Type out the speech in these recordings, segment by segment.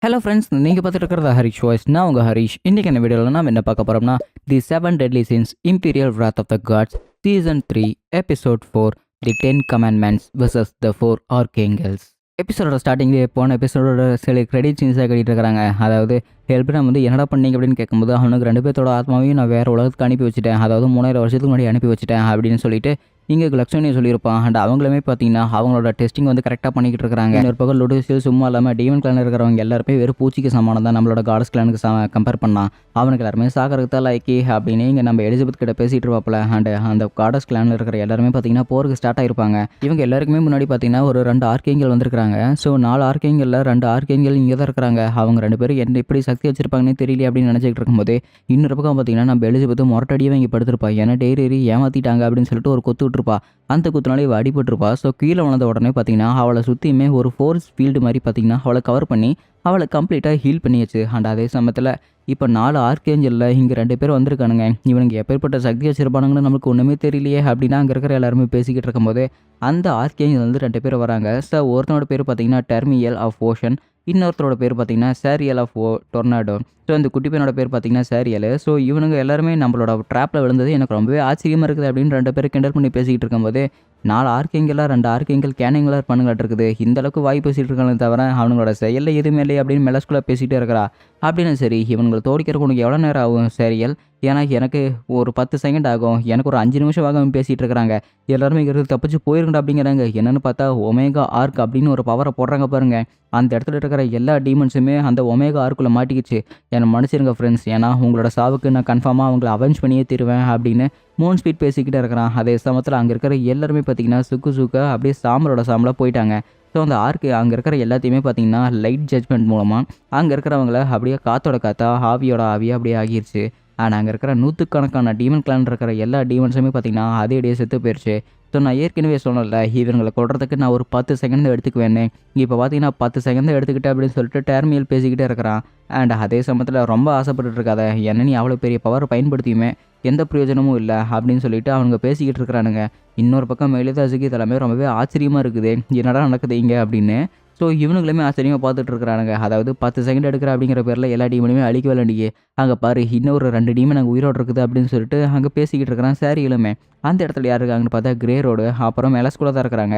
Hello friends, நீங்கள் பார்த்துட்டு இருக்கிறது ஹரிஷ் வாய்ஸ். நான் உங்கள் ஹரிஷ். இன்றைக்கி என்ன வீடியோவில் நம்ம என்ன பார்க்க போகிறோம்னா, தி 7 Deadly Sins imperial Wrath of the Gods season 3 episode 4 the 10 Commandments vs the 4 Archangels. எபிசோடோட ஸ்டார்டிங்லேயே போன எபிசோடோட சில கிரெடிட் சீன்ஸாக கட்டிட்டு இருக்கிறாங்க. அதாவது ஹெல்ப்ரம் வந்து என்னடா பண்ணீங்க அப்படின்னு கேட்கும்போது, அவனுக்கு 2 பேர்த்தோட ஆத்மாவையும் நான் வேறு உலகத்துக்கு அனுப்பி வச்சுட்டேன், அதாவது 3000 வருஷத்துக்கு முன்னாடி அனுப்பி வச்சுட்டேன் அப்படின்னு சொல்லிட்டு இங்கே லக்ஷ்மணியை சொல்லியிருப்பான். அண்ட் அவங்களுமே பார்த்தீங்கன்னா அவங்களோட டெஸ்டிங் வந்து கரெக்டாக பண்ணிக்கிட்டு இருக்காங்க. இன்னொரு பக்கம் லுடிசில் சும்மா இல்லாமல் டீமன் கிளான் இருக்கிறவங்க எல்லாருமே வெறும் பூச்சிக்கு சமானம் தான் நம்மளோட காடஸ் கிளானுக்கு கம்பேர் பண்ணால். அவனுக்கு எல்லாருமே சாகருக்கு தான் லைக்கி அப்படின்னு இங்கே நம்ம எலிசபெத் கிட்ட பேசிகிட்டு இருப்பாப்புல. அண்ட் அந்த காடஸ் கிளானில் இருக்கிற எல்லாருமே பார்த்தீங்கன்னா போருக்கு ஸ்டார்ட் ஆகிருப்பாங்க. இவங்க எல்லாருக்குமே முன்னாடி பார்த்தீங்கன்னா ஒரு 2 ஆர்கேஞ்சல் வந்திருக்காங்க. ஸோ 4 ஆர்கேஞ்சலில் 2 ஆர்கேஞ்சல் இங்கே தான் இருக்கிறாங்க. அவங்க 2 பேரும் என்ன எப்படி சக்தி வச்சிருப்பாங்கன்னு தெரியல அப்படின்னு நினச்சிக்கிட்டு இருக்கும்போது, இன்னொரு பக்கம் பார்த்தீங்கன்னா நம்ம எலிசபெத் மொரட்டடியாக இங்கே படுத்திருப்பா. ஏன்னா டெய்ரி ஏமாற்றிட்டாங்க அப்படின்னு சொல்லிட்டு ஒரு கொத்து விட்டுருப்பா. அந்த குத்துனாலே இவள் அடிபட்டிருப்பா. ஸோ கீழே வளர்ந்த உடனே பார்த்தீங்கன்னா அவளை சுற்றியுமே ஒரு ஃபோர்ஸ் ஃபீல்டு மாதிரி பார்த்தீங்கன்னா அவளை கவர் பண்ணி அவளை கம்ப்ளீட்டாக ஹீல் பண்ணியாச்சு. அண்ட் அதே சமயத்தில் இப்போ 4 ஆர்கேஞ்சலில் இங்கே 2 பேர் வந்திருக்கானுங்க. இவனுக்கு எப்பேற்பட்ட சக்தி வச்சிருப்பானுங்கன்னு நமக்கு ஒன்றுமே தெரியலையே அப்படின்னு அங்கே இருக்கிற எல்லாருமே பேசிக்கிட்டு இருக்கும்போது, அந்த ஆர்கேஞ்சல் வந்து 2 பேர் வராங்க. ஸோ ஒருத்தனோட பேர் பார்த்தீங்கன்னா டெர்மியல் ஆஃப் ஓஷன், இன்னொருத்தரோட பேர் பார்த்தீங்கன்னா சேரியல் ஆஃப் டொர்னாடோ. ஸோ இந்த குட்டி பையனோட பேர் பார்த்தீங்கன்னா சேரியல். ஸோ இவனுங்க எல்லாருமே நம்மளோட ட்ராப்பில் விழுந்தது எனக்கு ரொம்பவே ஆச்சரியமாக இருக்குது அப்படின்னு 2 பேர் கிண்டல் பண்ணி பேசிக்கிட்டு இருக்கும்போது, 4 ஆர்கேங்கலாக 2 ஆர்கேங்கல் கேனிங்கலாக பண்ணுங்களாட்டு இருக்குது. இந்த அளவுக்கு வாய் பேசிகிட்டு இருக்கானே தவிர அவனுங்களோட செயலில் எதுவுமே இல்லை அப்படின்னு மெலஸ்குள்ளே பேசிகிட்டே இருக்கிறா. அப்படின்னு சரி, இவனுங்களை தோடிக்கிறதுக்கு உனக்கு எவ்வளோ நேரம் ஆகும் சேரியல்? ஏன்னா எனக்கு ஒரு 10 செகண்ட் ஆகும், எனக்கு ஒரு 5 நிமிஷம் ஆகும் பேசிகிட்டு இருக்கிறாங்க. எல்லாருமே இங்கே தப்பிச்சு போயிருக்கணும் அப்படிங்கிறாங்க. என்னென்னு பார்த்தா ஒமேகா ஆர்க் அப்படின்னு ஒரு பவரை போடுறாங்க பாருங்க. அந்த இடத்துல இருக்கிற எல்லா டீமன்ஸுமே அந்த ஒமேகா ஆர்க்குள்ளே மாட்டிக்கிச்சு. என்னை மன்னிச்சிருங்க ஃப்ரெண்ட்ஸ், ஏன்னா உங்களோட சாவுக்கு நான் கன்ஃபார்மாக அவங்கள அவெஞ்ச் பண்ணியே தருவேன் அப்படின்னு மூன் ஸ்பீட் பேசிக்கிட்டே இருக்கிறான். அதே சமயத்தில் அங்கே இருக்கிற எல்லாருமே பார்த்தீங்கன்னா சுக்கு அப்படியே சாம்பலாக போயிட்டாங்க. ஸோ அந்த ஆர்க்கு அங்கே இருக்கிற எல்லாத்தையுமே பார்த்தீங்கன்னா லைட் ஜட்மெண்ட் மூலமாக அங்கே இருக்கிறவங்கள அப்படியே காற்றோட காற்றா ஆவியோட ஆவியாக அப்படியே ஆகிருச்சு. ஆனால் அங்கே இருக்கிற 100கணக்கான டீமன் கிளான் இருக்கிற எல்லா டீமன்ஸுமே பார்த்தீங்கன்னா அதே இடையே செத்து போயிடுச்சு. ஸோ நான் ஏற்கனவே சொன்னல, இவங்களை கொள்றதுக்கு நான் ஒரு 10 செகண்ட் எடுத்துக்குவேன்னு. இப்போ பார்த்தீங்கன்னா 10 செகண்ட் எடுத்துக்கிட்டேன் அப்படின்னு சொல்லிட்டு டெர்மியல் பேசிக்கிட்டே இருக்கிறான். அண்ட் அதே சமயத்தில் ரொம்ப ஆசைப்பட்டு இருக்காத, என்ன நீ அவ்வளோ பெரிய பவர் பயன்படுத்தியுமே எந்த பிரயோஜனமும் இல்லை அப்படின்னு சொல்லிட்டு அவங்க பேசிக்கிட்டு இருக்கிறானுங்க. இன்னொரு பக்கம் மெலிதாசுக்கு இதெல்லாமே ரொம்பவே ஆச்சரியமாக இருக்குது, என்னடா நடக்குது இங்கே அப்படின்னு. ஸோ இவனுங்களுமே ஆச்சரியமாக பார்த்துட்டு இருக்கிறானுங்க. அதாவது 10 செகண்ட் எடுக்கிற அப்படிங்கிற பேரில் எல்லா டீமனுமே அழிக்க வேண்டிய அங்கே பாரு, இன்னொரு 2 டீமன் அங்கே உயிரோடு இருக்குது அப்படின்னு சொல்லிட்டு அங்கே பேசிக்கிட்டு இருக்கிறான் சேரியலுமே. அந்த இடத்துல யார் இருக்காங்கன்னு பார்த்தா கிரே ரோடு அப்புறம் மெலஸ்குள்ளே தான் இருக்கிறாங்க.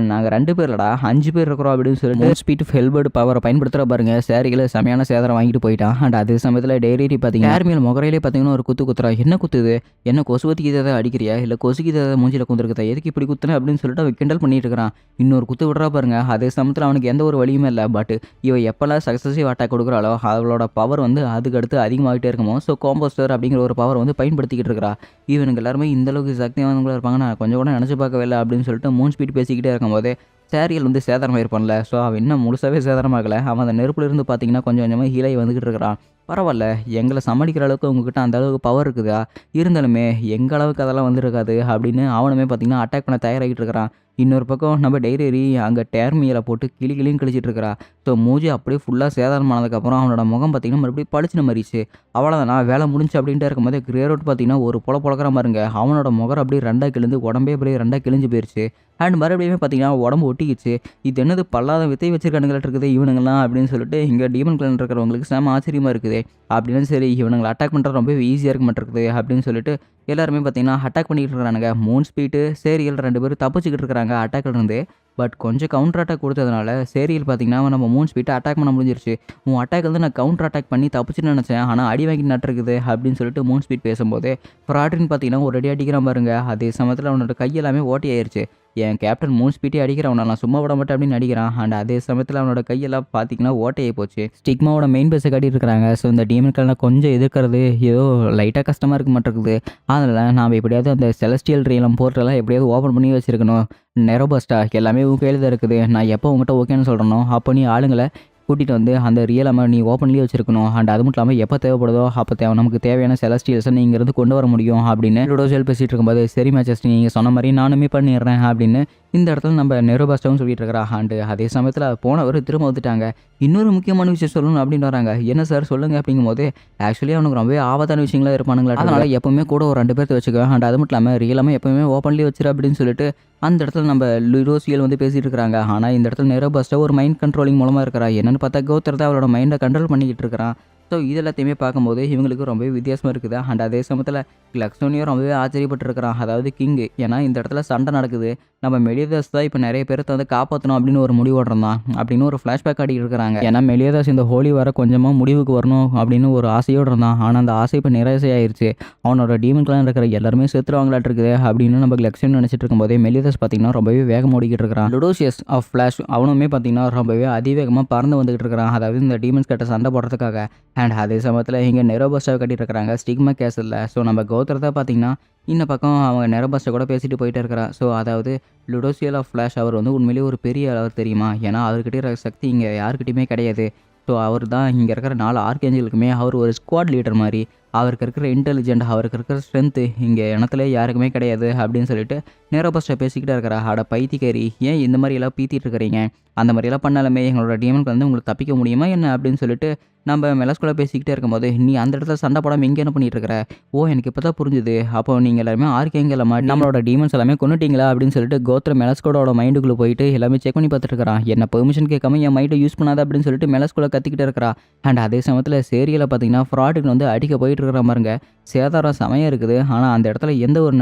நாங்கள் 2 பேர்லடா 5 பேர் இருக்கிறோம் அப்படின்னு சொல்லிட்டு ஸ்பீட் ஆஃப் ஹெல்பர்டு பவரை பயன்படுத்துகிற பாருங்க. சேரியில் செமையான சேதரம் வாங்கிட்டு போயிட்டான். அண்ட் அதே சமயத்தில் டெய்ரி பார்த்தீங்கன்னா டேர்மியல் முகரையிலே பார்த்தீங்கன்னா ஒரு குத்துறான். என்ன குத்துது, என்ன கொசுவத்திக்கு இதை அடிக்கிறியா இல்லை கொசுக்கு இதை மூஞ்சியில் குந்துருக்குதா, எதுக்கு இப்படி குத்துன அப்படின்னு சொல்லிட்டு அவன் கிண்டல் பண்ணிட்டு இருக்கிறான். இன்னொரு குத்து விட்றா பாருங்க. அதே சமயத்தில் அவனுக்கு எந்த ஒரு வழியுமே இல்லை. பட் இவ எப்போல்லாம் சக்ஸஸிவ் அட்டாக் கொடுக்குறாளோ அவளோட பவர் வந்து அதுக்கு அடுத்து அதிகமாகிட்டே இருக்குமோ. ஸோ காம்போஸ்டர் அப்படிங்கிற ஒரு பவர் வந்து பயன்படுத்திக்கிட்டு இருக்கிறா. இவனுக்கு எல்லாருமே இந்தளவுக்கு சக்தியானவங்களாக இருப்பாங்க நான் கொஞ்சம் கூட நினச்சி பார்க்கவே இல்லை அப்படின்னு சொல்லிட்டு மூன் ஸ்பீட் பேசிக்கிட்டே இருக்கும்போது சேரியல் வந்து சேதாரமாயிருப்பான்ல. ஸோ அவன் இன்னும் முழுசாகவே சேதாரமாகலை. அவன் அந்த நெருப்புலேருந்து பார்த்தீங்கன்னா கொஞ்சம் கொஞ்சமாக ஹீலாகி வந்துக்கிட்டு இருக்கிறான். பரவாயில்ல, எங்களை சமாளிக்கிற அளவுக்கு உங்ககிட்ட அந்த அளவுக்கு பவர் இருக்குதா, இருந்தாலுமே எங்கள் அளவுக்கு அதெல்லாம் வந்துருக்காது அப்படின்னு அவனுமே பார்த்தீங்கன்னா அட்டாக் பண்ண தயாராகிட்டு இருக்கிறான். இன்னொரு பக்கம் நம்ம டெய்ரி அங்கே டேர்மியலை போட்டு கிளின்னு கழிச்சிட்டு இருக்கிறா. ஸோ மூஞ்சி அப்படியே ஃபுல்லாக சேதாரமானதுக்கப்புறம் அவனோட முகம் பார்த்தீங்கன்னா மறுபடியும் பளிச்சுன்னு மாறிச்சு. அவ்வளோதான், நான் வேலை முடிஞ்சு அப்படின்ட்டு இருக்கும்போது கிரே ரோட் பார்த்தீங்கன்னா ஒரு பொழக்கிற மாதிரிங்க. அவனோட முகம் அப்படியே 2 கிழிந்து உடம்பே அப்படியே 2 கிழிஞ்சு போயிடுச்சு. அண்ட் மறுபடியுமே பார்த்தீங்கன்னா உடம்பு ஒட்டிக்கிச்சு. இது என்னது பல்லாத வித்தை வச்சிருக்கானுங்களாட்டு இருக்குது இவனுங்களாம் அப்படின்னு சொல்லிட்டு இங்கே டீமன் கிளான் இருக்கிறவங்களுக்கு செம ஆச்சரியமாக இருக்குது. அப்படின்னு சரி, இவனுங்களை அட்டாக் பண்ணுறது ரொம்ப ஈஸியாக இருக்க மாட்டேருக்குது அப்படின்னு சொல்லிட்டு எல்லாருமே பார்த்தீங்கன்னா அட்டாக் பண்ணிக்கிட்டு இருக்கிறானுங்க. மூன் ஸ்பீட்டு சேரியல் 2 பேரும் தப்பிச்சுக்கிட்டு இருக்கிறாங்க அட்டாக்ல இருந்து. பட் கொஞ்சம் கவுண்டர் அட்டாக் கொடுத்ததுனால சேரியல் பார்த்தீங்கன்னா நம்ம மூன் ஸ்பீட்டை அட்டாக் பண்ண முடிஞ்சிருச்சு. உன் அட்டாக் வந்து நான் கவுண்டர் அட்டாக் பண்ணி தப்பிச்சுன்னு நினச்சேன், ஆனால் அடி வாங்கி நட்டுருக்குது அப்படின்னு சொல்லிட்டு மூன் ஸ்பீட் பேசும்போது ஃப்ராட்ரின் பார்த்தீங்கன்னா ஒரு அடி அடிக்கிறான் பாருங்க. அதே சமயத்தில் அவனோட கையெல்லாமே ஓட்டி ஆயிடுச்சு. என் கேப்டன் மூன் ஸ்பீட்டே அடிக்கிறவனை நான் சும்மா விட மாட்டேன் அப்படின்னு நடிக்கிறான். அண்ட் அதே சமயத்தில் அவனோட கையெல்லாம் பார்த்தீங்கன்னா ஓட்டையாகி போச்சு. ஸ்டிக்மாவோட மெயின் பேஸை காட்டிட்டு இருக்கிறாங்க. ஸோ இந்த டீமன்கெல்லாம் கொஞ்சம் எதிர்க்கிறது ஏதோ லைட்டாக கஷ்டமாக இருக்க மாட்டேருக்குது. அதனால் நாம் எப்படியாவது அந்த செலஸ்டியல் ரீலம் போர்ட்டெல்லாம் எப்படியாவது ஓப்பன் பண்ணி வச்சுருக்கணும். நெரோபஸ்டா எல்லாமே உன் கையில் தான் இருக்குது. நான் எப்போ உங்கள்கிட்ட ஓகேன்னு சொல்கிறனோ அப்போ நீ ஆளுங்களை கூட்டிகிட்டு வந்து அந்த ரியல் நீ ஓப்பன்லேயே வச்சிருக்கணும். அண்ட் அது மட்டும் இல்லாமல் எப்போ தேவைப்படுதோ அப்போ நமக்கு தேவையான செலஸ்டியல்ஸை நீ இங்கேருந்து கொண்டு வர முடியும் அப்படின்னு லூடோசெல் பேசிகிட்டு இருக்கும்போது, சரி மேச்சஸ்டி நீங்கள் சொன்ன மாதிரி நானுமே பண்ணிடுறேன் அப்படின்னு இந்த இடத்துல நம்ம நெரோபாஸ்டாவும் சொல்லிட்டு இருக்கிறா. அண்டு அதே சமயத்தில் போனவர் திரும்ப வந்துட்டாங்க. இன்னொரு முக்கியமான விஷயம் சொல்லணும் அப்படின்னு வராங்க. என்ன சார் சொல்லுங்க அப்படிங்கும்போது, ஆக்சுவலி அவனுக்கு ரொம்பவே ஆபத்தான விஷயங்களா இருப்பானுங்களா, அதனால எப்பவுமே கூட ஒரு 2 பேர்த்த வச்சுக்க. அண்ட் அது மட்டும் இல்லாமல் ரியலாமல் எப்பவுமே ஓப்பன்லி வச்சிரு அப்படின்னு சொல்லிட்டு அந்த இடத்துல நம்ம லுரோசியல் வந்து பேசிட்டு இருக்காங்க. ஆனால் இந்த இடத்துல நெரோபாஸ்டா ஒரு மைண்ட் கண்ட்ரோலிங் மூலமாக இருக்கிறா. என்னன்னு பார்த்தா கௌதர் தான் அவளோட மைண்டை கண்ட்ரோல் பண்ணிக்கிட்டு இருக்கிறான். ஸோ இது எல்லாத்தையுமே பார்க்கும்போது இவங்களுக்கு ரொம்பவே வித்தியாசமாக இருக்குது. அண்ட் அதே சமயத்தில் கிளக்ஸோனியும் ரொம்பவே ஆச்சரியப்பட்டிருக்கிறான். அதாவது கிங்கு. ஏன்னா இந்த இடத்துல சண்டை நடக்குது. நம்ம மெலியதாஸ் தான் இப்போ நிறைய பேர்த்த வந்து காப்பாற்றணும் அப்படின்னு ஒரு முடிவோடு இருந்தான் அப்படின்னு ஒரு ஃப்ளாஷ்பேக் ஆடிட்டு இருக்கிறாங்க. ஏன்னா மெலியதாஸ் இந்த ஹோலி வர கொஞ்சமாக முடிவுக்கு வரணும் அப்படின்னு ஒரு ஆசையோடு இருந்தான். ஆனால் அந்த ஆசை இப்போ நிராசையாயிருச்சு. அவனோட டீமன் கிளான் இருக்கிற எல்லாருமே செத்துருவாங்களாட்டு இருக்குது அப்படின்னு நம்ம கிளக்ஸோன் நினச்சிட்டு இருக்கும்போதே மெலியதாஸ் பார்த்தீங்கன்னா ரொம்பவே வேகம் ஓடிக்கிட்டு இருக்கிறான். லுடோசியஸ் ஆஃப் ஃப்ளாஷ் அவனுமே பார்த்தீங்கன்னா ரொம்பவே அதிவேகமாக பறந்து வந்துகிட்டு இருக்கிறான். அதாவது இந்த டீமன்ஸ் கிட்ட சண்டை போடுறதுக்காக. அண்ட் அதே சமயத்தில் இங்கே நெரோபாஸ்டாவை கட்டிட்டு இருக்கிறாங்க ஸ்டிக்மா கேஸில். ஸோ நம்ம கௌதர் தான் பார்த்தீங்கன்னா இந்த பக்கம் அவங்க நெரோபாஸ்டா கூட பேசிட்டு போயிட்டே இருக்கிறான். ஸோ அதாவது லுடோசியல் ஆஃப் ஃப்ளாஷ் அவர் வந்து உண்மையிலேயே ஒரு பெரிய அளவர் தெரியுமா? ஏன்னா அவர்கிட்ட இருக்கிற சக்தி இங்கே யாருக்கிட்டையுமே கிடையாது. ஸோ அவர் தான் இங்கே இருக்கிற 4 ஆர்கேஞ்சலுக்குமே அவர் ஒரு ஸ்குவாட் லீடர் மாதிரி. அவருக்கு இருக்கிற இன்டெலிஜென்ட், அவருக்கு இருக்கிற ஸ்ட்ரென்த்து இங்கே இடத்துல யாருக்குமே கிடையாது அப்படின்னு சொல்லிட்டு நெரோபாஸ்டா பேசிக்கிட்டே இருக்கிறா. அட பைத்தியக்காரி, ஏன் இந்த மாதிரி எல்லாம் பீத்திட்டு இருக்கிறீங்க? அந்த மாதிரியெல்லாம் பண்ணாலுமே எங்களோட டீமனுக்கு வந்து உங்களுக்கு தப்பிக்க முடியுமா என்ன அப்படின்னு சொல்லிட்டு நம்ம மெலஸ்குள்ள பேசிக்கிட்டே இருக்கும்போது, நீ அந்த இடத்துல சண்டை போடாமல் இங்கே என்ன பண்ணிட்டு இருக்கிற? ஓ, எனக்கு இப்போ தான் புரிஞ்சுது. அப்போ நீங்கள் எல்லாருமே ஆர்கேங்கல மாட்டி நம்மளோட டீமன்ஸ் எல்லாமே கொண்டுட்டீங்களா அப்படின்னு சொல்லிட்டு கோத்ர மெலஸ்கோடோட மைண்டுக்குள்ளே போயிட்டு எல்லாமே செக் பண்ணி பார்த்துட்டு இருக்கிறான். என்ன பெர்மிஷன் கேட்காம என் மைண்டை யூஸ் பண்ணாத அப்படின்னு சொல்லிட்டு மெலஸ்குள்ள கத்திக்கிட்டே இருக்கிறா. அண்ட் அதே சமயத்தில் சேரியில் பார்த்தீங்கன்னா ஃப்ராடுன்னு வந்து அடிக்க போயிட்டு இருக்கிற பாருங்க. சேதாரம் செமையாக இருக்குது. ஆனால் அந்த இடத்துல எந்த ஒரு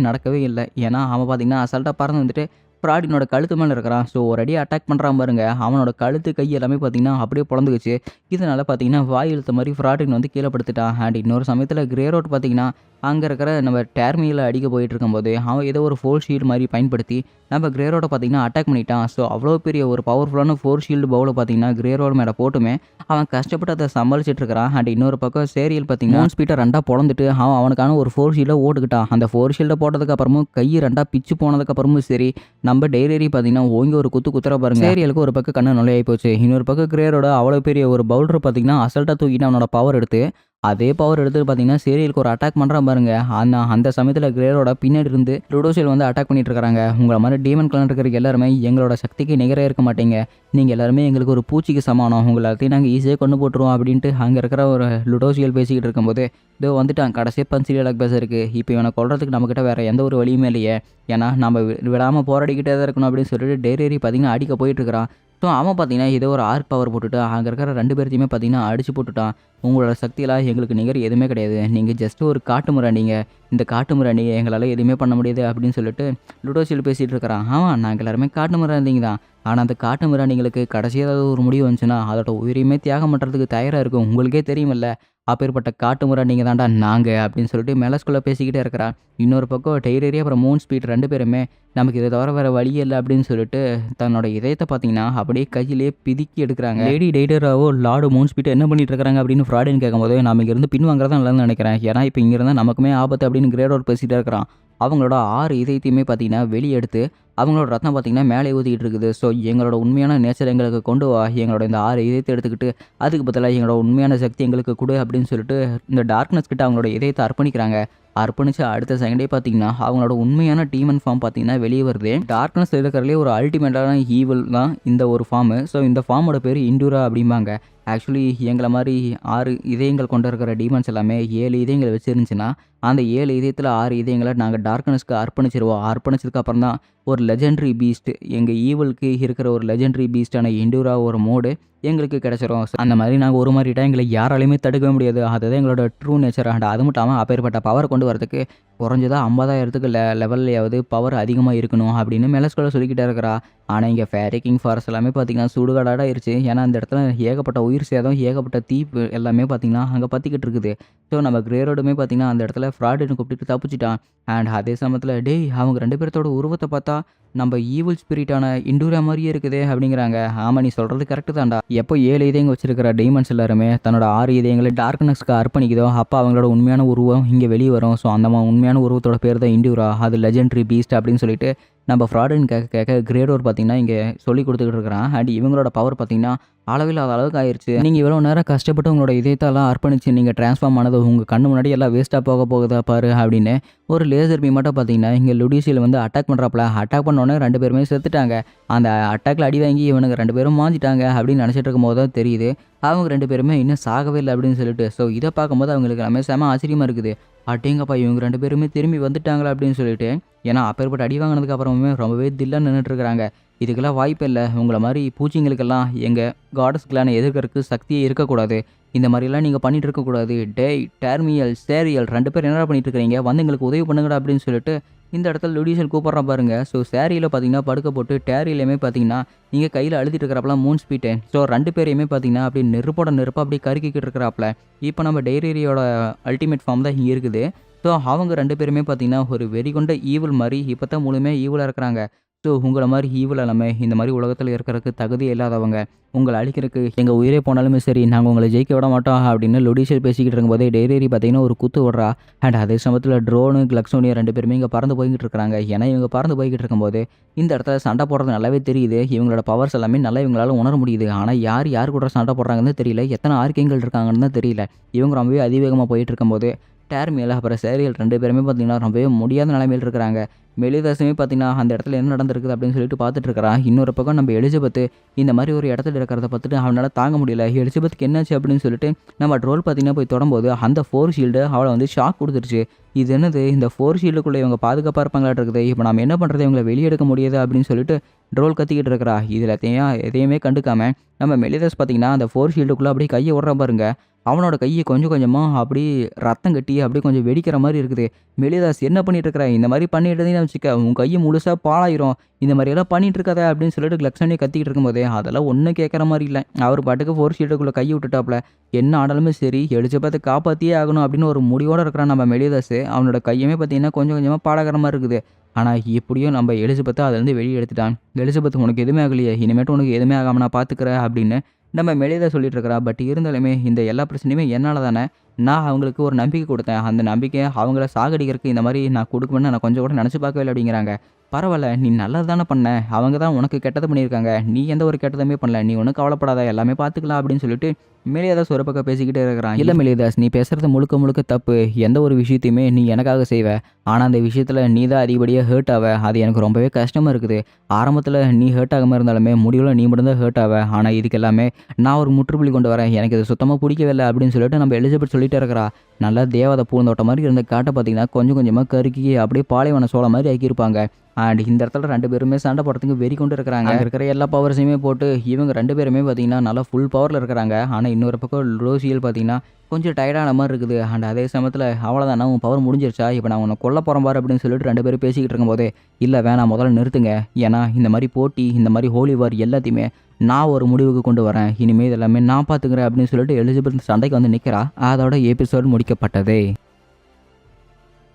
நடக்கவே இல்லை. ஏன்னா அவன் பார்த்தீங்கன்னா அசால்ட்டாக பறந்து வந்துட்டு ஃப்ராடினோட கழுத்து மேலே இருக்கிறான். ஸோ ஒரு அடி அட்டாக் பண்ணுறான் பாருங்க. அவனோட கழுத்து கை எல்லாமே பார்த்தீங்கன்னா அப்படியே பொழந்துக்குச்சு. இதனால் பார்த்தீங்கன்னா வாய் இழுத்த மாதிரி ஃப்ராடின் வந்து கீழே படுத்துட்டான். அண்ட் இன்னொரு சமயத்தில் கிரேரோட் பார்த்தீங்கன்னா அங்கே இருக்கிற நம்ம டேர்மியில் அடிக்க போயிட்டு இருக்கும்போது அவன் ஏதோ ஒரு ஃபோர் ஷீல்டு மாதிரி பயன்படுத்தி நம்ம கிரேரோட பார்த்தீங்கன்னா அட்டாக் பண்ணிட்டான். ஸோ அவ்வளோ பெரிய ஒரு பவர்ஃபுல்லான ஃபோர் ஷீல்டு பவுலை பார்த்தீங்கன்னா கிரேரோட மேலே போட்டுமே அவன் கஷ்டப்பட்டு அதை சமாளிச்சிட்டு இருக்கிறான். அண்ட் இன்னொரு பக்கம் சேரியல் பார்த்தீங்கன்னா ஸ்பீட்டை 2 பொழந்துட்டு அவனுக்கான ஒரு ஃபோர் ஷீல்டை ஓட்டுக்கிட்டான். அந்த ஃபோர் ஷீல்டை போட்டதுக்கப்புறமும் கை 2 பிச்சு போனதுக்கப்புறமும் சரி, நம்ம டெய்லரி பார்த்தீங்கன்னா ஓங்கி ஒரு குத்துற பாருங்க. சேரியலுக்கு ஒரு பக்கம் கண்ணு நுழையாகி போச்சு. இன்னொரு பக்கம் கிரேரோட அவ்வளோ பெரிய ஒரு பவுலர் பார்த்தீங்கன்னா அசல்ட்டாக தூக்கிட்டு அவனோட பவர் எடுத்து அதே பவர் எடுத்து பார்த்தீங்கன்னா சேரியலுக்கு ஒரு அட்டாக் பண்ணுறான் பாருங்க. அந்த சமயத்தில் கிரேரோட பின்னாடி இருந்து லுடோசியல் வந்து அட்டாக் பண்ணிட்டு இருக்காங்க. உங்களை மாதிரி டீமன் கிளான் இருக்கிற எல்லாருமே எங்களோட சக்திக்கு நிகராக இருக்க மாட்டீங்க. நீங்கள் எல்லாருமே எங்களுக்கு ஒரு பூச்சிக்கு சமானம். உங்களை எல்லாத்தையும் நாங்கள் ஈஸியாக கொண்டு போட்டுருவோம் அப்படின்ட்டு அங்கே இருக்கிற ஒரு லுடோசியல் பேசிக்கிட்டு இருக்கும்போது இதோ வந்துட்டான் கடைசியாக பன்சிலியலாக் பேச இருக்குது. இப்போ இவனை கொள்றதுக்கு நம்மக்கிட்ட வேறு எந்த ஒரு வழியுமே இல்லையே. ஏன்னா நம்ம விடாமல் போராடிக்கிட்டே தான் இருக்கணும் அப்படின்னு சொல்லிட்டு டெய்லரி பார்த்தீங்கன்னா அடிக்க போயிட்டு இருக்கிறான். ஸோ அவன் பார்த்தீங்கன்னா ஏதோ ஒரு ஆர்க் பவர் போட்டுட்டு அங்கே இருக்கிற 2 பேர்த்தையுமே பார்த்தீங்கன்னா அடிச்சு போட்டுட்டான். உங்களோட சக்தியெல்லாம் எங்களுக்கு நிகர் எதுவுமே கிடையாது. நீங்கள் ஜஸ்ட் ஒரு காட்டு முராண்டிங்க. இந்த காட்டு முராண்டிங்க எங்களால் எதுவுமே பண்ண முடியாது அப்படின்னு சொல்லிட்டு லுடோசியல் பேசிகிட்டு இருக்கிறான். ஆமாம், நாங்கள் எல்லாருமே காட்டு முராண்டிங்க தான். ஆனால் அந்த காட்டு மிராண்டிங்களுக்கு கடைசியாக ஏதாவது ஒரு முடிவு வந்துச்சுன்னா அதோட உயிரையுமே தியாகம் பண்ணுறதுக்கு தயாராக இருக்கும். உங்களுக்கே தெரியுமில்ல, அப்பேற்பட்ட காட்டு மிராண்டிங்க தாண்டா நாங்கள் அப்படின்னு சொல்லிட்டு மெலஸ்குள்ளே பேசிக்கிட்டே இருக்கிறான். இன்னொரு பக்கம் டெய்லரி அப்புறம் மூன் ஸ்பீட் 2 பேருமே நமக்கு இதை தவிர வேறு வழியே இல்லை அப்படின்னு சொல்லிட்டு தன்னோட இதயத்தை பார்த்தீங்கன்னா அப்படியே கையிலே பிதுக்கி எடுக்கிறாங்க. லேடி டெய்டராவோ லார்டு மூன் ஸ்பீட் என்ன பண்ணிட்டு இருக்காங்க அப்படின்னு ஃப்ராடின்னு கேட்கும்போது நம்ம இங்கேருந்து பின் வாங்குறதா நல்லதுன்னு நினைக்கிறேன். ஏன்னா இப்போ இங்கே இருந்தால் நமக்குமே ஆபத்து அப்படின்னு கிரேடோர் பேசிகிட்டே இருக்கிறான். அவங்களோட 6 இதயத்தையுமே பார்த்தீங்கன்னா வெளியே எடுத்து அவங்களோட ரத்தம் பார்த்தீங்கன்னா மேலே ஊற்றிக்கிட்டு இருக்குது. ஸோ எங்களோட உண்மையான நேச்சர் எங்களுக்கு கொண்டு வா, எங்களோட இந்த 6 இதயத்தை எடுத்துக்கிட்டு அதுக்கு பதிலாக எங்களோட உண்மையான சக்தி எங்களுக்கு கொடு அப்படின்னு சொல்லிட்டு இந்த டார்க்னஸ் கிட்ட அவங்களோட இதயத்தை அர்ப்பணிக்கிறாங்க. அர்ப்பணிச்சு அடுத்த செகண்டே பார்த்தீங்கன்னா அவங்களோட உண்மையான டீமன் ஃபார்ம் பார்த்தீங்கன்னா வெளியே வருது. டார்க்னஸ் இருக்கிறதுலே ஒரு அல்டிமேட்டான ஈவில் தான் இந்த ஒரு ஃபார்மு. ஸோ இந்த ஃபார்மோட பேர் இண்டூரா அப்படிம்பாங்க. ஆக்சுவலி எங்களை மாதிரி 6 இதயங்கள் கொண்டு இருக்கிற டீமன்ஸ் எல்லாமே 7 இதயங்கள் வச்சுருந்துச்சுன்னா அந்த 7 இதயத்தில் 6 இதயங்களை நாங்கள் டார்க்னஸ்க்கு அர்ப்பணிச்சிருவோம். அர்ப்பணிச்சதுக்கு அப்புறம் தான் ஒரு லெஜெண்டரி பீஸ்ட், எங்கள் ஈவலுக்கு இருக்கிற ஒரு லெஜெண்டரி பீஸ்டான இண்டூரா ஒரு மோடு எங்களுக்கு கிடச்சிரும். அந்த மாதிரி நாங்கள் ஒரு மாதிரிட்டா எங்களை யாராலையுமே தடுக்கவே முடியாது. அதுதான் எங்களோட ட்ரூ நேச்சர். அண்ட் அது மட்டும் இல்லாமல் அப்பேற்பட்ட பவர் கொண்டு வரதுக்கு குறைஞ்சதா 50,000க்கு லெவல்லையாவது பவர் அதிகமாக இருக்கணும் அப்படின்னு மெலஸ்கோல சொல்லிக்கிட்டே இருக்கிறா. ஆனால் இங்கே ஃபேரி கிங் ஃபாரஸ்ட் எல்லாமே பார்த்தீங்கன்னா சுடுகாடாக ஆயிடுச்சு. ஏன்னா அந்த இடத்துல ஏகப்பட்ட உயிர் சேதம், ஏகப்பட்ட தீப்பு எல்லாமே பார்த்தீங்கன்னா அங்கே பற்றிக்கிட்டு இருக்குது. ஸோ நம்ம கிரேரோடுமே பார்த்தீங்கன்னா அந்த இடத்துல ஃப்ராடுன்னு கூப்பிட்டு தப்பிச்சிட்டான். அண்ட் அதே சமயத்தில் டேய் அவங்க 2 பேர்த்தோட உருவத்தை பார்த்தா நம்ம ஈவில் ஸ்பிரிட்டான இண்டூரா மாதிரியே இருக்குதே அப்படிங்கிறாங்க. ஆமாம், நீ சொல்கிறது கரெக்டு தான்டா. எப்போ 7 இதயங்கள் வச்சிருக்கிற டெய்மன்ஸ் எல்லாருமே தன்னோட 6 இதயங்களை டார்க்னஸ்க்கு அர்ப்பணிக்குதோ அப்போ அவங்களோட உண்மையான உருவம் இங்கே வெளியே வரும். ஸோ அந்த உண்மையான உருவத்தோட பேர் தான் இண்டூரா. அது லெஜெண்டரி பீஸ்ட் அப்படின்னு சொல்லிட்டு நம்ம ஃப்ராடுன்னு கேட்க கேட்க கிரேடோர் பார்த்தீங்கன்னா இங்கே சொல்லி கொடுத்துக்கிட்டு இருக்கிறான். அண்ட் இவங்களோட பவர் பார்த்தீங்கன்னா அளவில்லாத அளவுக்கு ஆயிருச்சு. நீங்கள் இவ்வளோ நேரம் கஷ்டப்பட்டு உங்களோட இதயத்தெல்லாம் அர்ப்பணிச்சு நீங்கள் ட்ரான்ஸ்ஃபார்ம் ஆனது உங்கள் கண்ணு முன்னாடி எல்லாம் வேஸ்ட்டாக போக போகுதா பாரு அப்படின்னு ஒரு லேசர் பீம் மட்டும் பார்த்தீங்கன்னா இங்கே லுடிசியில் வந்து அட்டாக் பண்ணுறாப்புல. அட்டாக் பண்ணோன்னே 2 பேருமே செத்துட்டாங்க. அந்த அட்டாக்ல அடி வாங்கி இவனுக்கு 2 பேரும் மாஞ்சிட்டாங்க அப்படின்னு நினச்சிட்டு இருக்கும்போது தான் தெரியுது அவங்க 2 பேருமே இன்னும் சாகவே இல்லை அப்படின்னு சொல்லிட்டு. ஸோ இதை பார்க்கும்போது அவங்களுக்கு எல்லாமே செம ஆச்சரியமாக இருக்குது. அட்டேங்கப்பா இவங்க 2 பேருமே திரும்பி வந்துட்டாங்களா அப்படின்னு சொல்லிட்டு. ஏன்னா அப்பேற்பட்ட அடி வாங்கினதுக்கு அப்புறமே ரொம்பவே தில்லா நின்றுட்டு இருக்கிறாங்க. இதுக்கெல்லாம் வாய்ப்பே இல்லை. உங்களை மாதிரி பூச்சிங்களுக்கெல்லாம் எங்கள் காடஸ் கிளானை எதிர்க்கிறதுக்கு சக்தியே இருக்கக்கூடாது. இந்த மாதிரிலாம் நீங்கள் பண்ணிட்டு இருக்கக்கூடாது. டேய் டேர்மியல் சேரியல் 2 பேர் என்னடா பண்ணிட்டு இருக்கிறீங்க, வந்து எங்களுக்கு உதவி பண்ணுங்கடா அப்படின்னு சொல்லிட்டு இந்த இடத்துல லுடிஷியல் கூப்பிட்றான் பாருங்க. ஸோ சேரியில் பார்த்தீங்கன்னா படுக்க போட்டு டேரியிலையுமே பார்த்தீங்கன்னா நீங்கள் கையில் அழுத்திட்டு இருக்கிறப்பலாம் மூன் ஸ்பீட்டு. ஸோ 2 பேரையுமே பார்த்தீங்கன்னா அப்படி நெருப்பை அப்படியே கருக்கிக்கிட்டு இருக்கிறாப்புல. இப்போ நம்ம டெய்ரியோட அல்டிமேட் ஃபார்ம் தான் இங்கே இருக்குது. ஸோ அவங்க 2 பேருமே பார்த்தீங்கன்னா ஒரு வெறிகொண்ட ஈவில் மாதிரி இப்போ தான் முழுமையாக ஈவிலாக இருக்கிறாங்க. ஸோ உங்களை மாதிரி ஈவில் எல்லாமே இந்த மாதிரி உலகத்தில் இருக்கிறதுக்கு தகுதியே இல்லாதவங்க, உங்களை அழிக்கிறதுக்கு எங்கள் உயிரே போனாலுமே சரி நாங்கள் உங்களை ஜெயிக்க விட மாட்டோம் அப்படின்னு லுடிஷியல் பேசிக்கிட்டு இருக்கும்போதே டெய்ரி பார்த்தீங்கன்னா ஒரு குத்து விடுறா. அண்ட் அதே சமயத்தில் ட்ரோனு கிளக்ஸோனியா 2 பேருமே இங்கே பறந்து போய்கிட்டு இருக்கிறாங்க. ஏன்னா இவங்க பறந்து போய்கிட்டு இருக்கும்போது இந்த இடத்துல சண்டை போடுறது நல்லாவே தெரியுது. இவங்களோட பவர்ஸ் எல்லாமே நல்லா இவங்களால உணர முடியுது. ஆனால் யார் கூட சண்டை போடுறாங்கன்னு தெரியல, எத்தனை ஆர்க்கிங்கள் இருக்காங்கன்னு தான் தெரியல. இவங்க ரொம்பவே அதிவேகமாக போயிட்டு இருக்கும்போது டேர்மியல் அப்புறம் சேரியல் 2 பேருமே பார்த்தீங்கன்னா ரொம்பவே முடியாத நிலைமையில் இருக்கிறாங்க. மெலிதாசுமே பார்த்தீங்கன்னா அந்த இடத்துல என்ன நடந்திருக்குது அப்படின்னு சொல்லிட்டு பார்த்துட்டு இருக்கிறான். இன்னொரு பக்கம் நம்ம எலிசபெத் இந்த மாதிரி ஒரு இடத்துல இருக்கிறத பார்த்துட்டு அவனால் தாங்க முடியல. எலிசபெத்துக்கு என்னாச்சு அப்படின்னு சொல்லிட்டு நம்ம ட்ரோல் பார்த்தீங்கன்னா போய் தொடரும்போது அந்த 4 ஷீல்டு அவளை வந்து ஷாக் கொடுத்துருச்சு. இது என்னது, இந்த 4 ஷீல்டுக்குள்ளே இவங்க பாதுகாப்பாக இருப்பாங்களாட்டு இருக்குது, இப்போ நம்ம என்ன பண்ணுறது, இவங்களை வெளியே எடுக்க முடியாது அப்படின்னு சொல்லிட்டு ட்ரோல் கத்திக்கிட்டு இருக்கிறா. இதில் எதையுமே கண்டுக்காம நம்ம மெலிதாஸ் பார்த்தீங்கன்னா அந்த 4 ஷீல்டுக்குள்ளே அப்படியே கையை விட்ற பாருங்க. அவனோட கையை கொஞ்சம் கொஞ்சமாக அப்படி ரத்தம் கட்டி அப்படியே கொஞ்சம் வெடிக்கிற மாதிரி இருக்குது. மெலிதாஸ் என்ன பண்ணிட்டு இருக்கிற, இந்த மாதிரி பண்ணிட்டு இருந்தீங்கன்னு வச்சுக்க உன் கையை முழுசாக பாழாயிரும், இந்த மாதிரியெல்லாம் பண்ணிட்டு இருக்காத அப்படின்னு சொல்லிட்டு கிளக்ஸனே கத்திக்கிட்டு இருக்கும்போதே அதெல்லாம் ஒன்றும் கேட்குற மாதிரி இல்லை. அவர் பாட்டுக்கு 4 ஷீல்டுக்குள்ளே கையை விட்டுட்டாப்புல. என்ன ஆனாலுமே சரி எலிசபெத்தை காப்பாற்றியே ஆகணும் அப்படின்னு ஒரு முடிவோடு இருக்கிறான் நம்ம மெலிதாஸ். அவனோட கையுமே பார்த்தீங்கன்னா கொஞ்சம் கொஞ்சமாக பாழாகிற மாதிரி இருக்குது. ஆனால் எப்படியும் நம்ம எலிசபெத்தை அதுலேருந்து வெளியே எடுத்துட்டான். எலிசபெத் உனக்கு எதுவுமே ஆகலையே, இனிமேட்டு உனக்கு எதுவுமே ஆகாமல் நான் பார்த்துக்கிறேன் அப்படின்னு நம்ம மெலிதா சொல்லிட்டு இருக்கிறா. பட் இருந்தாலுமே இந்த எல்லா பிரச்சனையுமே என்னால் தானே, நான் அவங்களுக்கு ஒரு நம்பிக்கை கொடுத்தேன். அந்த நம்பிக்கையை அவங்கள சாகடிக்கிறதுக்கு இந்த மாதிரி நான் கொடுக்குவேன்னு நான் கொஞ்சம் கூட நினச்சி பார்க்கவே இல்லை அப்படிங்கிறாங்க. பரவாயில்ல, நீ நல்லது தானே பண்ண, அவங்க தான் உனக்கு கெட்டது பண்ணியிருக்காங்க, நீ எந்த ஒரு கெட்டதுமே பண்ணல, நீ ஒன்றும் கவலைப்படாத, எல்லாமே பார்த்துக்கலாம் அப்படின்னு சொல்லிட்டு மெலிதாஸ் ஒரு பக்கம் பேசிக்கிட்டே இருக்கிறான். இல்லை மெலிதாஸ், நீ பேசுறது முழுக்க தப்பு. எந்த ஒரு விஷயத்தையுமே நீ எனக்காக செய்வ, ஆனால் அந்த விஷயத்தில் நீ தான் அதிகப்படியாக ஹேர்ட் ஆவ. அது எனக்கு ரொம்பவே கஷ்டமாக இருக்குது. ஆரம்பத்தில் நீ ஹேர்ட் ஆகாமல் இருந்தாலுமே முடிவில் நீ மட்டும்தான் ஹேர்ட் ஆவ. ஆனால் இதுக்கு எல்லாமே நான் ஒரு முற்றுப்புள்ளி கொண்டு வரேன், எனக்கு இது சுத்தமாக பிடிக்கவில்லை அப்படின்னு சொல்லிட்டு நம்ம எலிசபெத் சொல்லிட்டே இருக்கிறா. நல்லா தேவதை பூந்தோட்ட மாதிரி இருந்த காட்டை பார்த்தீங்கன்னா கொஞ்சம் கொஞ்சமாக கருக்கி அப்படியே பாலைவன சோளம் மாதிரி ஆக்கியிருப்பாங்க. அண்ட் இந்த இடத்துல 2 பேருமே சண்டை போடுறதுக்கு வெறி கொண்டு இருக்கிறாங்க. அங்கே இருக்கிற எல்லா பவர்ஸையுமே போட்டு இவங்க 2 பேருமே பார்த்தீங்கன்னா நல்லா ஃபுல் பவரில் இருக்கிறாங்க. ஆனால் இன்னொரு பக்கம் லூசியல் பார்த்தீங்கன்னா கொஞ்சம் டயர்டான மாதிரி இருக்குது. அண்ட் அதே சமயத்தில் அவ்வளோதான், உன் பவர் முடிஞ்சிருச்சா, இப்போ நான் உன்னை கொல்ல போகிறேன் பாரு அப்படின்னு சொல்லிட்டு 2 பேரும் பேசிக்கிட்டு இருக்கும்போதே இல்லை வேணாம், முதல்ல நிறுத்துங்க, ஏன்னா இந்த மாதிரி போட்டி இந்த மாதிரி ஹோலி வார் எல்லாத்தையுமே நான் ஒரு முடிவுக்கு கொண்டு வரேன், இனிமேல் இதெல்லாமே நான் பார்த்துக்கிறேன் அப்படின்னு சொல்லிட்டு எலிசபெத் சண்டைக்கு வந்து நிற்கிறா. அதோட எபிசோட் முடிக்கப்பட்டது.